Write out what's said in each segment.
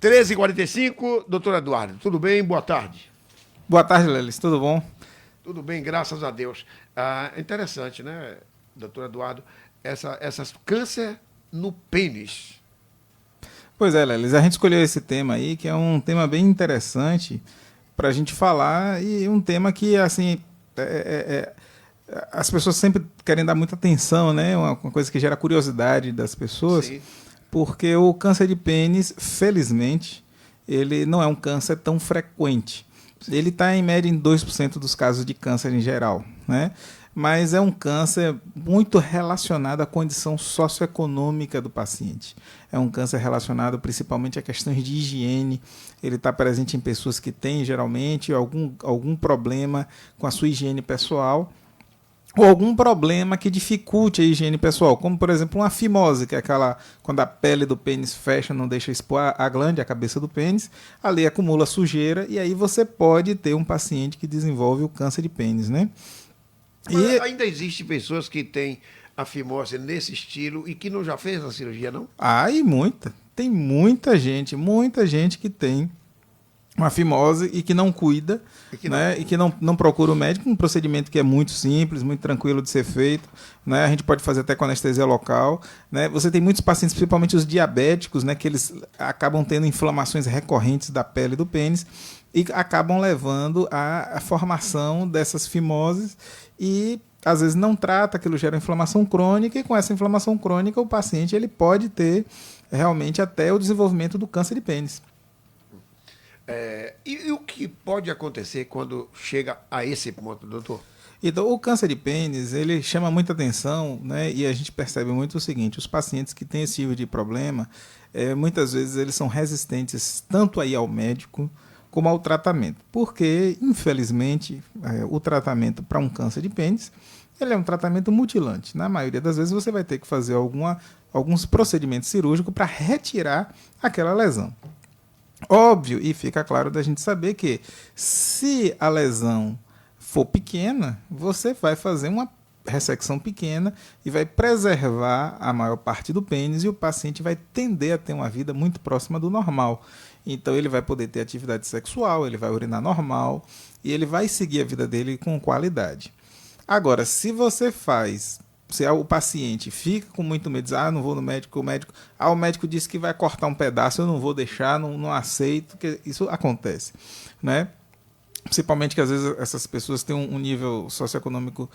13h45, doutor Eduardo, tudo bem? Boa tarde. Boa tarde, Lelis, tudo bom? Tudo bem, graças a Deus. Interessante, né, doutor Eduardo, essas câncer no pênis. Pois é, Lelis, a gente escolheu esse tema aí, que é um tema bem interessante para a gente falar e um tema que, assim, as pessoas sempre querem dar muita atenção, né? Uma coisa que gera curiosidade das pessoas. Sim. Porque o câncer de pênis, felizmente, ele não é um câncer tão frequente. Ele está, em média, em 2% dos casos de câncer em geral, né? Mas é um câncer muito relacionado à condição socioeconômica do paciente. É um câncer relacionado principalmente a questões de higiene. Ele está presente em pessoas que têm, geralmente, algum problema com a sua higiene pessoal, ou algum problema que dificulte a higiene pessoal, como, por exemplo, uma fimose, que é aquela quando a pele do pênis fecha, não deixa expor a glande, a cabeça do pênis, ali acumula sujeira, e aí você pode ter um paciente que desenvolve o câncer de pênis, né? Mas ainda existem pessoas que têm a fimose nesse estilo e que não já fez a cirurgia, não? E muita. Tem muita gente que tem uma fimose e que não cuida, né? E que não procura o médico, um procedimento que é muito simples, muito tranquilo de ser feito, né? A gente pode fazer até com anestesia local, né? Você tem muitos pacientes, principalmente os diabéticos, né? Que eles acabam tendo inflamações recorrentes da pele do pênis e acabam levando à formação dessas fimoses e às vezes não trata, aquilo gera inflamação crônica e com essa inflamação crônica o paciente ele pode ter realmente até o desenvolvimento do câncer de pênis. E o que pode acontecer quando chega a esse ponto, doutor? Então, o câncer de pênis, ele chama muita atenção, né? E a gente percebe muito o seguinte, os pacientes que têm esse tipo de problema, muitas vezes eles são resistentes tanto aí ao médico como ao tratamento. Porque, infelizmente, o tratamento para um câncer de pênis, ele é um tratamento mutilante. Na maioria das vezes você vai ter que fazer alguns procedimentos cirúrgicos para retirar aquela lesão. Óbvio, e fica claro da gente saber que se a lesão for pequena, você vai fazer uma ressecção pequena e vai preservar a maior parte do pênis e o paciente vai tender a ter uma vida muito próxima do normal. Então ele vai poder ter atividade sexual, ele vai urinar normal e ele vai seguir a vida dele com qualidade. Agora, se o paciente fica com muito medo, diz, não vou no médico, o médico disse que vai cortar um pedaço, eu não vou deixar, não aceito, que isso acontece, né? Principalmente que às vezes essas pessoas têm um nível socioeconômico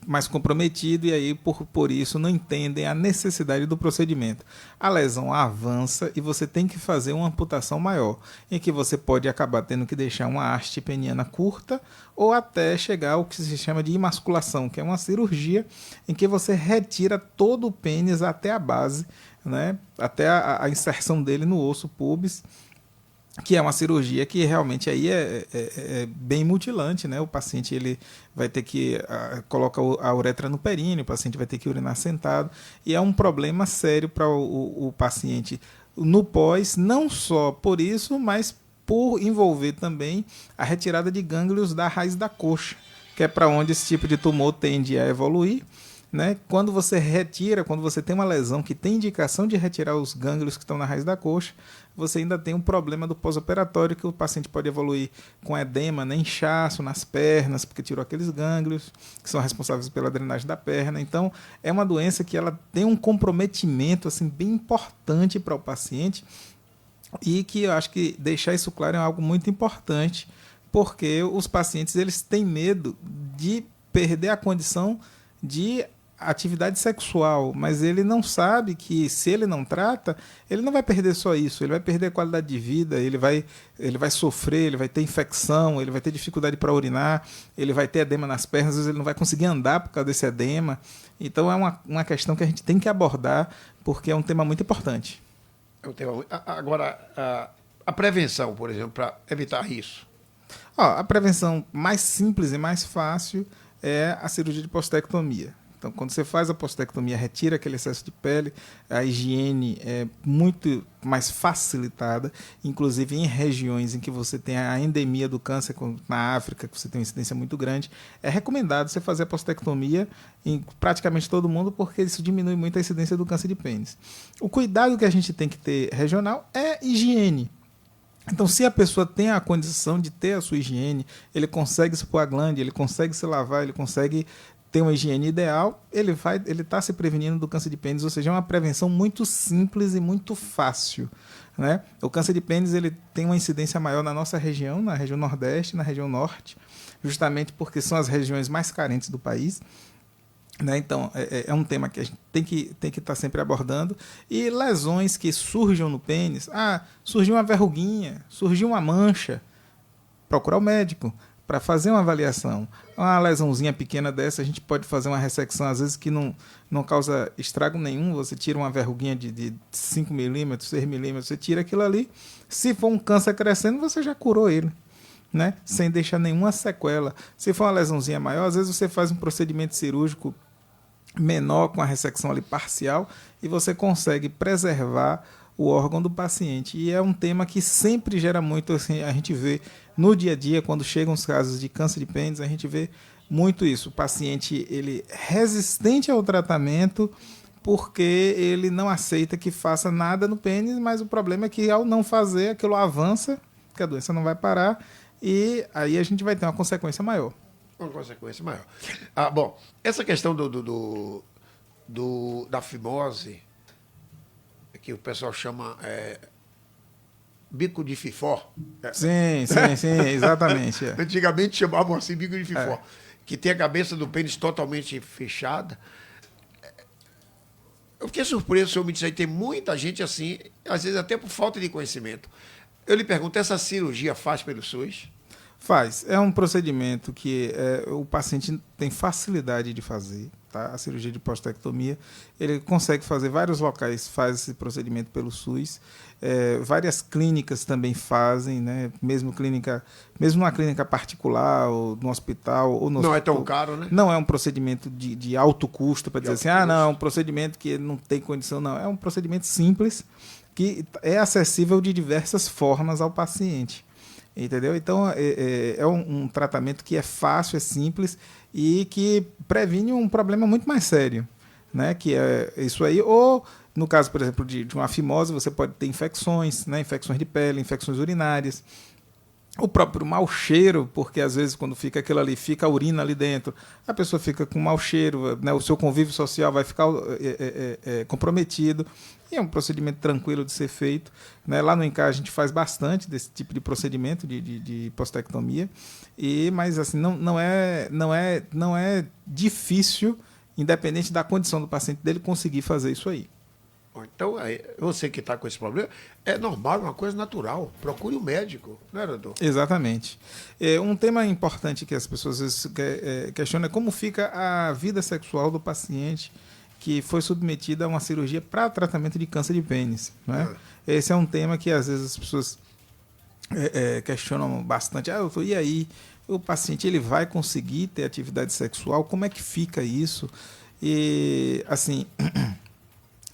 mais comprometido e aí por isso não entendem a necessidade do procedimento. A lesão avança e você tem que fazer uma amputação maior, em que você pode acabar tendo que deixar uma haste peniana curta ou até chegar ao que se chama de emasculação, que é uma cirurgia em que você retira todo o pênis até a base, né? Até a inserção dele no osso pubis, que é uma cirurgia que realmente aí é bem mutilante, né? O paciente ele vai ter que coloca a uretra no períneo, o paciente vai ter que urinar sentado e é um problema sério para o paciente no pós, não só por isso, mas por envolver também a retirada de gânglios da raiz da coxa, que é para onde esse tipo de tumor tende a evoluir. Né? Quando você tem uma lesão que tem indicação de retirar os gânglios que estão na raiz da coxa, você ainda tem um problema do pós-operatório, que o paciente pode evoluir com edema, né, inchaço nas pernas, porque tirou aqueles gânglios que são responsáveis pela drenagem da perna. Então, é uma doença que ela tem um comprometimento assim, bem importante para o paciente e que eu acho que deixar isso claro é algo muito importante, porque os pacientes eles têm medo de perder a condição de atividade sexual, mas ele não sabe que se ele não trata, ele não vai perder só isso, ele vai perder a qualidade de vida, ele vai sofrer, ele vai ter infecção, ele vai ter dificuldade para urinar, ele vai ter edema nas pernas, às vezes ele não vai conseguir andar por causa desse edema. Então é uma questão que a gente tem que abordar, porque é um tema muito importante. Agora, a prevenção, por exemplo, para evitar isso? A prevenção mais simples e mais fácil é a cirurgia de prostatectomia, Então, quando você faz a postectomia, retira aquele excesso de pele, a higiene é muito mais facilitada, inclusive em regiões em que você tem a endemia do câncer, como na África, que você tem uma incidência muito grande, é recomendado você fazer a postectomia em praticamente todo mundo, porque isso diminui muito a incidência do câncer de pênis. O cuidado que a gente tem que ter regional é higiene. Então, se a pessoa tem a condição de ter a sua higiene, ele consegue expor a glande, ele consegue se lavar, ele consegue ter uma higiene ideal, ele está se prevenindo do câncer de pênis, ou seja, é uma prevenção muito simples e muito fácil, né? O câncer de pênis ele tem uma incidência maior na nossa região, na região Nordeste, na região Norte, justamente porque são as regiões mais carentes do país. Né? Então, é um tema que a gente tem que estar sempre abordando. E lesões que surjam no pênis, surgiu uma verruguinha, surgiu uma mancha, procurar o médico para fazer uma avaliação. Uma lesãozinha pequena dessa, a gente pode fazer uma ressecção, às vezes que não causa estrago nenhum, você tira uma verruguinha de 5 milímetros, 6 milímetros, você tira aquilo ali. Se for um câncer crescendo, você já curou ele, né? Sem deixar nenhuma sequela. Se for uma lesãozinha maior, às vezes você faz um procedimento cirúrgico menor, com a ressecção ali parcial, e você consegue preservar o órgão do paciente. E é um tema que sempre gera muito, assim, a gente vê no dia a dia, quando chegam os casos de câncer de pênis, a gente vê muito isso. O paciente ele é resistente ao tratamento porque ele não aceita que faça nada no pênis, mas o problema é que ao não fazer, aquilo avança, que a doença não vai parar, e aí a gente vai ter uma consequência maior. Uma consequência maior. Bom, essa questão da fimose, que o pessoal chama bico de fifó. Sim, exatamente. Antigamente chamavam assim bico de fifó, que tem a cabeça do pênis totalmente fechada. Eu fiquei surpreso, o senhor me disse aí, tem muita gente assim, às vezes até por falta de conhecimento. Eu lhe pergunto, essa cirurgia faz pelo SUS? Faz. É um procedimento que o paciente tem facilidade de fazer, tá? A cirurgia de postectomia. Ele consegue fazer, vários locais faz esse procedimento pelo SUS. Várias clínicas também fazem, né? Mesmo numa clínica particular, ou no hospital, ou no Não hospital. é tão caro, né? Não é um procedimento de alto custo, para dizer assim, não, é um procedimento que não tem condição, não. É um procedimento simples, que é acessível de diversas formas ao paciente. Entendeu? Então, é um tratamento que é fácil, é simples e que previne um problema muito mais sério, né? Que é isso aí. Ou, no caso, por exemplo, de uma fimose, você pode ter infecções, né? Infecções de pele, infecções urinárias. O próprio mau cheiro, porque às vezes quando fica aquilo ali, fica a urina ali dentro, a pessoa fica com mau cheiro, né? O seu convívio social vai ficar comprometido. E é um procedimento tranquilo de ser feito, né? Lá no INCAR a gente faz bastante desse tipo de procedimento de postectomia, mas assim, não é difícil, independente da condição do paciente, dele conseguir fazer isso aí. Então, você que está com esse problema, é normal, é uma coisa natural. Procure um médico, não é, doutor? Exatamente. Um tema importante que as pessoas às vezes questionam é como fica a vida sexual do paciente que foi submetida a uma cirurgia para tratamento de câncer de pênis, né? Esse é um tema que às vezes as pessoas questionam bastante. Doutor, e aí? O paciente ele vai conseguir ter atividade sexual? Como é que fica isso? E, assim,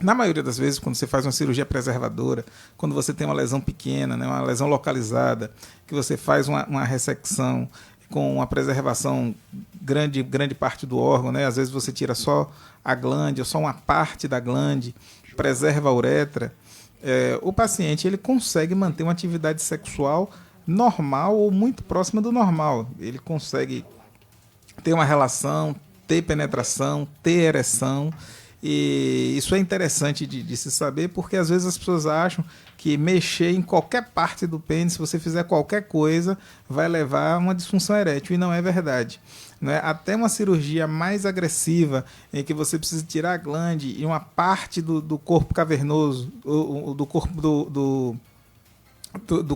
na maioria das vezes, quando você faz uma cirurgia preservadora, quando você tem uma lesão pequena, né, uma lesão localizada, que você faz uma ressecção com uma preservação grande parte do órgão, né? Às vezes você tira só a glande ou só uma parte da glande, preserva a uretra, o paciente ele consegue manter uma atividade sexual normal ou muito próxima do normal. Ele consegue ter uma relação, ter penetração, ter ereção. E isso é interessante de se saber, porque às vezes as pessoas acham que mexer em qualquer parte do pênis, se você fizer qualquer coisa, vai levar a uma disfunção erétil, e não é verdade. Né? Até uma cirurgia mais agressiva, em que você precisa tirar a glande e uma parte do corpo cavernoso, do corpo do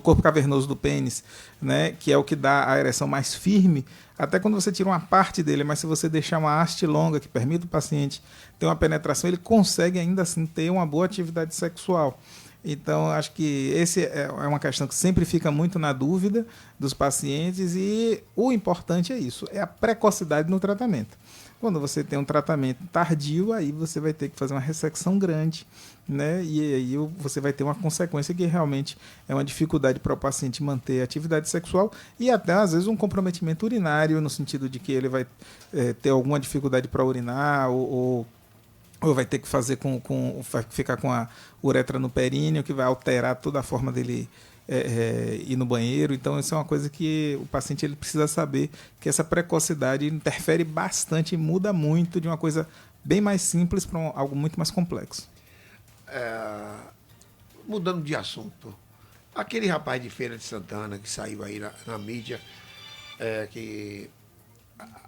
corpo cavernoso do pênis, né, que é o que dá a ereção mais firme, até quando você tira uma parte dele, mas se você deixar uma haste longa que permite o paciente ter uma penetração, ele consegue ainda assim ter uma boa atividade sexual. Então, acho que esse é uma questão que sempre fica muito na dúvida dos pacientes e o importante é isso, é a precocidade no tratamento. Quando você tem um tratamento tardio, aí você vai ter que fazer uma ressecção grande, né? E aí você vai ter uma consequência que realmente é uma dificuldade para o paciente manter a atividade sexual e até, às vezes, um comprometimento urinário, no sentido de que ele vai ter alguma dificuldade para urinar ou vai ter que fazer vai ficar com a uretra no períneo, que vai alterar toda a forma dele ir no banheiro. Então, isso é uma coisa que o paciente ele precisa saber, que essa precocidade interfere bastante e muda muito de uma coisa bem mais simples para algo muito mais complexo. Mudando de assunto, aquele rapaz de Feira de Santana que saiu aí na mídia, que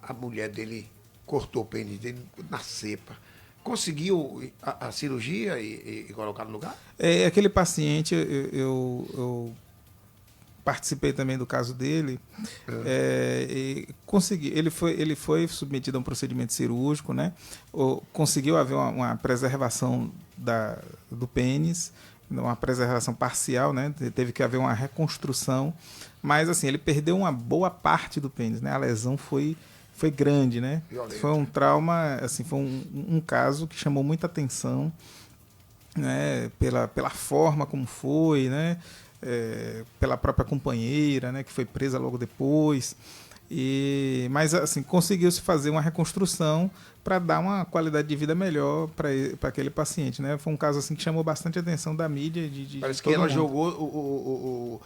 a mulher dele cortou o pênis dele na cepa. Conseguiu a cirurgia e colocar no lugar? Aquele paciente, eu participei também do caso dele, e consegui, ele foi submetido a um procedimento cirúrgico, né? Conseguiu haver uma preservação do pênis, uma preservação parcial, né? Teve que haver uma reconstrução, mas assim, ele perdeu uma boa parte do pênis, né? A lesão foi grande, né? Violento. Foi um trauma, assim, foi um caso que chamou muita atenção, né? Pela forma como foi, né? Pela própria companheira, né? Que foi presa logo depois. Mas assim, conseguiu-se fazer uma reconstrução para dar uma qualidade de vida melhor para aquele paciente, né? Foi um caso assim que chamou bastante atenção da mídia. Parece que ela jogou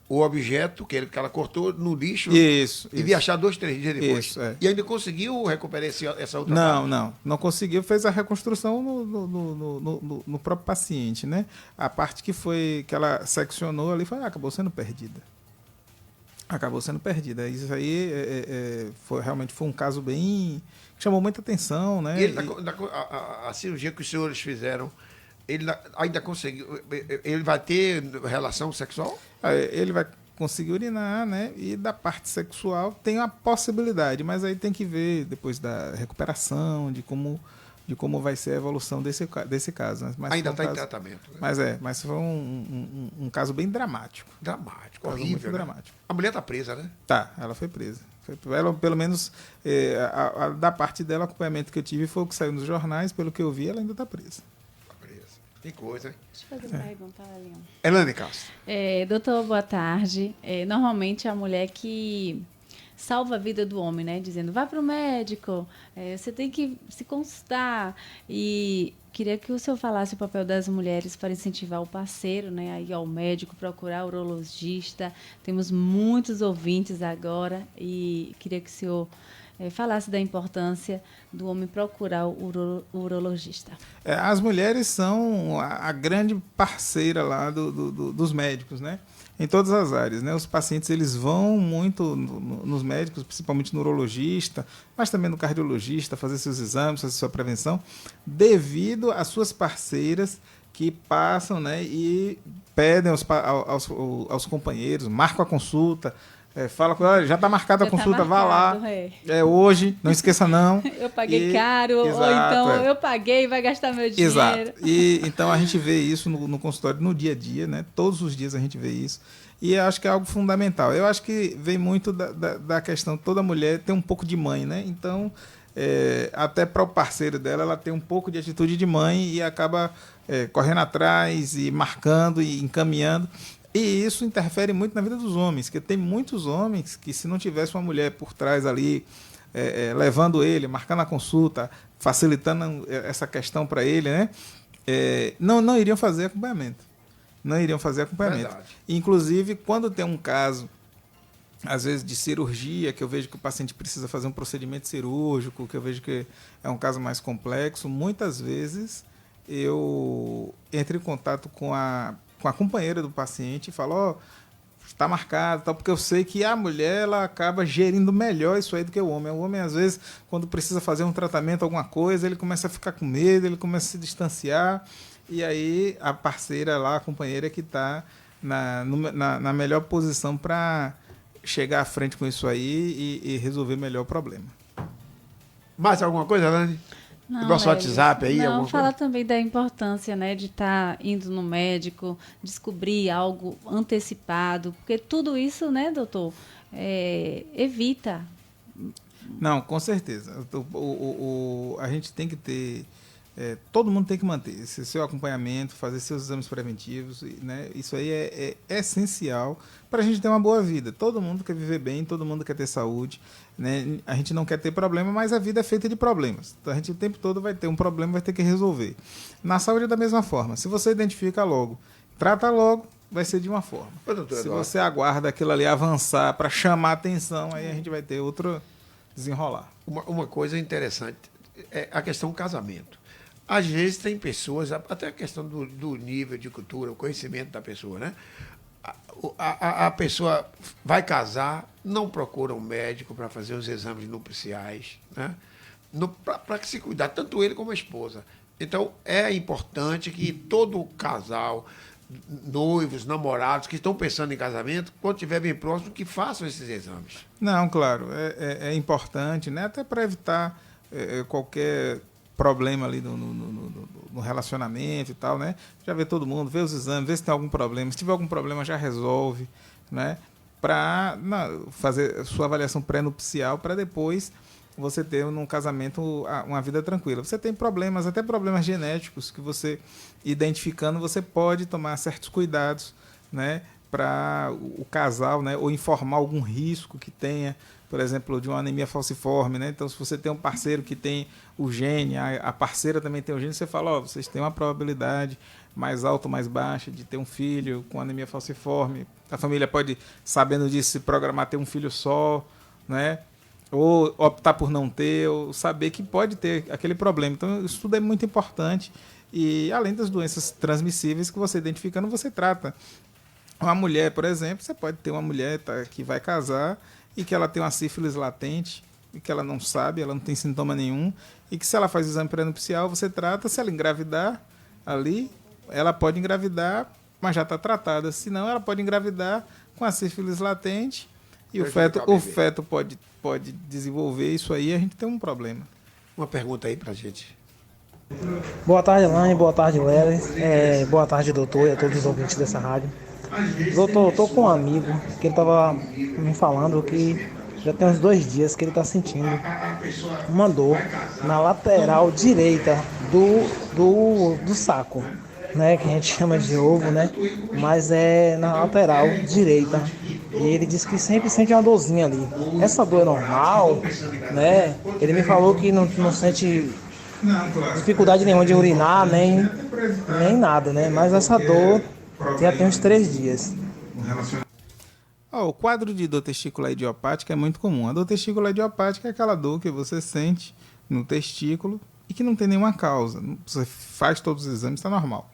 o objeto que ela cortou no lixo e devia achar 2, 3 dias depois. Isso, E ainda conseguiu recuperar essa outra parte? Não conseguiu, fez a reconstrução no próprio paciente, né? A parte que ela seccionou ali acabou sendo perdida. Isso aí realmente foi um caso bem que chamou muita atenção, né? E a cirurgia que os senhores fizeram, ele ainda conseguiu. Ele vai ter relação sexual? Ele vai conseguir urinar, né? E da parte sexual tem a possibilidade, mas aí tem que ver depois da recuperação, de como vai ser a evolução desse caso. Né? Ainda está em tratamento. Né? Mas foi um caso bem dramático. Horrível. Muito dramático. A mulher está presa, né? Tá, ela foi presa. Ela, pelo menos, da parte dela, o acompanhamento que eu tive foi o que saiu nos jornais, pelo que eu vi, ela ainda está presa. Tem coisa, hein? Deixa eu fazer uma pergunta, Leon. Elane Castro. Doutor, boa tarde. Normalmente a mulher que salva a vida do homem, né? Dizendo, vá para o médico, você tem que se consultar. E queria que o senhor falasse o papel das mulheres para incentivar o parceiro, né? A ir ao médico, procurar urologista. Temos muitos ouvintes agora e queria que o senhor falasse da importância do homem procurar o urologista. As mulheres são a grande parceira lá dos médicos, né? Em todas as áreas, né? Os pacientes eles vão muito nos médicos, principalmente no urologista, mas também no cardiologista, fazer seus exames, fazer sua prevenção, devido às suas parceiras que passam, né? E pedem aos companheiros, marcam a consulta. Fala com ela, já está marcada a consulta, vá lá. Hoje, não esqueça não. Eu paguei caro, exato, ou então eu paguei e vai gastar meu dinheiro. Exato. Então a gente vê isso no consultório no dia a dia, né? Todos os dias a gente vê isso. E eu acho que é algo fundamental. Eu acho que vem muito da questão, toda mulher tem um pouco de mãe, né? Então, até para o parceiro dela, ela tem um pouco de atitude de mãe e acaba correndo atrás e marcando e encaminhando. E isso interfere muito na vida dos homens, porque tem muitos homens que, se não tivesse uma mulher por trás ali, levando ele, marcando a consulta, facilitando essa questão para ele, né? Não iriam fazer acompanhamento. Verdade. Inclusive, quando tem um caso, às vezes, de cirurgia, que eu vejo que o paciente precisa fazer um procedimento cirúrgico, que eu vejo que é um caso mais complexo, muitas vezes eu entro em contato com a companheira do paciente e falo, está marcado, tal, porque eu sei que a mulher ela acaba gerindo melhor isso aí do que o homem. O homem, às vezes, quando precisa fazer um tratamento, alguma coisa, ele começa a ficar com medo, ele começa a se distanciar, e aí a parceira lá, a companheira que está na melhor posição para chegar à frente com isso aí e resolver melhor o problema. Mais alguma coisa, Elane? Não, Nosso Lelis, WhatsApp aí, não, alguma fala coisa? também da importância, né, de estar indo no médico, descobrir algo antecipado, porque tudo isso, né, doutor, evita. Não, com certeza. A gente tem que ter. Todo mundo tem que manter esse seu acompanhamento, fazer seus exames preventivos, né? Isso aí é essencial para a gente ter uma boa vida. Todo mundo quer viver bem, todo mundo quer ter saúde, né? A gente não quer ter problema, mas a vida é feita de problemas. Então a gente o tempo todo vai ter um problema, vai ter que resolver. Na saúde é da mesma forma. Se você identifica logo, trata logo, vai ser de uma forma. Ô, doutor Se Eduardo. você aguarda aquilo ali avançar para chamar atenção, aí a gente vai ter outro desenrolar. Uma coisa interessante é a questão do casamento. Às vezes tem pessoas, até a questão do nível de cultura, o conhecimento da pessoa, né? A pessoa vai casar, não procura um médico para fazer os exames nupciais, né? Para se cuidar, tanto ele como a esposa. Então, é importante que todo casal, noivos, namorados, que estão pensando em casamento, quando estiver bem próximo, que façam esses exames. Não, claro, é importante, né? Até para evitar qualquer problema ali no relacionamento e tal, né? Já vê todo mundo, vê os exames, vê se tem algum problema. Se tiver algum problema, já resolve, né? Para fazer a sua avaliação pré-nupcial para depois você ter num casamento uma vida tranquila. Você tem problemas, até problemas genéticos, que você, identificando, você pode tomar certos cuidados, né? Para o casal, né? Ou informar algum risco que tenha, por exemplo, de uma anemia falciforme, né? Então, se você tem um parceiro que tem o gene, a parceira também tem o gene, você fala, vocês têm uma probabilidade mais alta ou mais baixa de ter um filho com anemia falciforme. A família pode, sabendo disso, se programar ter um filho só, né? Ou optar por não ter, ou saber que pode ter aquele problema. Então, isso tudo é muito importante. E, além das doenças transmissíveis que você identificando, você trata. Uma mulher, por exemplo, você pode ter uma mulher que vai casar e que ela tem uma sífilis latente e que ela não sabe, ela não tem sintoma nenhum, e que se ela faz o exame pré-nupcial, você trata, se ela engravidar ali, ela pode engravidar, mas já está tratada. Se não, ela pode engravidar com a sífilis latente e o feto pode desenvolver isso aí, e a gente tem um problema. Uma pergunta aí pra gente. Boa tarde, Elaine. Boa tarde, Lelis. Boa tarde, doutor, e a todos os ouvintes dessa rádio. Doutor, eu tô com um amigo que ele tava me falando que já tem uns 2 dias que ele tá sentindo uma dor na lateral direita do saco, né? Que a gente chama de ovo, né? Mas é na lateral direita. E ele disse que sempre sente uma dorzinha ali. Essa dor é normal, né? Ele me falou que não sente dificuldade nenhuma de urinar, nem nada, né? Mas essa dor já tem uns 3 dias. O quadro de dor testicular idiopática é muito comum. A dor testicular idiopática é aquela dor que você sente no testículo e que não tem nenhuma causa. Você faz todos os exames, está normal.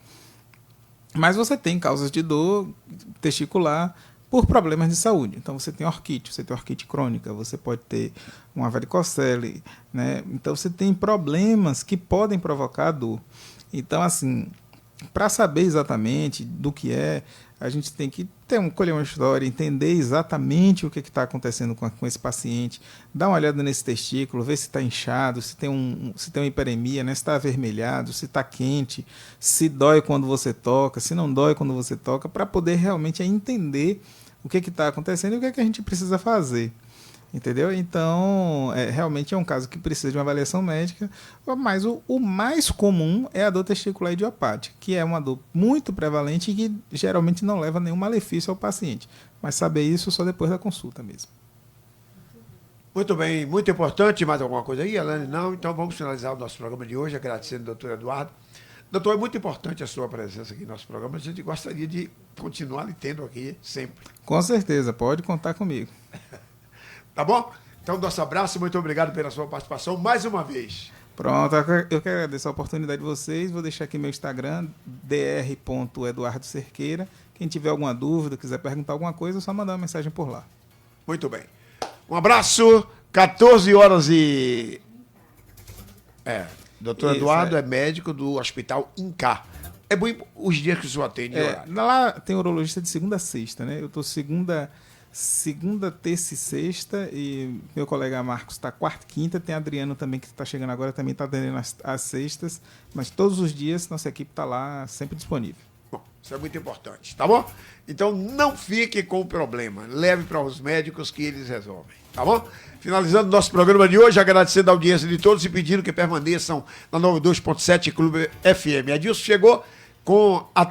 Mas você tem causas de dor testicular por problemas de saúde. Então você tem orquite crônica, você pode ter uma varicocele, né? Então você tem problemas que podem provocar dor. Então, assim, para saber exatamente do que a gente tem que colher uma história, entender exatamente o que está acontecendo com esse paciente, dar uma olhada nesse testículo, ver se está inchado, se tem uma hiperemia, né? Se está avermelhado, se está quente, se dói quando você toca, se não dói quando você toca, para poder realmente entender o que está acontecendo e o que a gente precisa fazer. Entendeu? Então, realmente é um caso que precisa de uma avaliação médica, mas o mais comum é a dor testicular idiopática, que é uma dor muito prevalente e que geralmente não leva nenhum malefício ao paciente. Mas saber isso só depois da consulta mesmo. Muito bem, muito importante. Mais alguma coisa aí, Elaine? Não? Então vamos finalizar o nosso programa de hoje, agradecendo ao doutor Eduardo. Doutor, é muito importante a sua presença aqui no nosso programa. A gente gostaria de continuar lhe tendo aqui sempre. Com certeza, pode contar comigo. Tá bom? Então, nosso abraço e muito obrigado pela sua participação mais uma vez. Pronto, eu quero agradecer a oportunidade de vocês. Vou deixar aqui meu Instagram, dr.eduardocerqueira. Quem tiver alguma dúvida, quiser perguntar alguma coisa, é só mandar uma mensagem por lá. Muito bem. Um abraço, 14 horas e... Doutor Eduardo é médico do Hospital Incá. É bom os dias que o senhor atende. Lá tem urologista de segunda a sexta, né? Eu estou segunda segunda, terça e sexta, e meu colega Marcos está quarta e quinta, tem Adriano também que está chegando agora, também está atendendo as sextas, mas todos os dias nossa equipe está lá sempre disponível. Bom, isso é muito importante, tá bom? Então não fique com o problema, leve para os médicos que eles resolvem, tá bom? Finalizando nosso programa de hoje, agradecendo a audiência de todos e pedindo que permaneçam na 92.7 Clube FM. Adilson chegou com a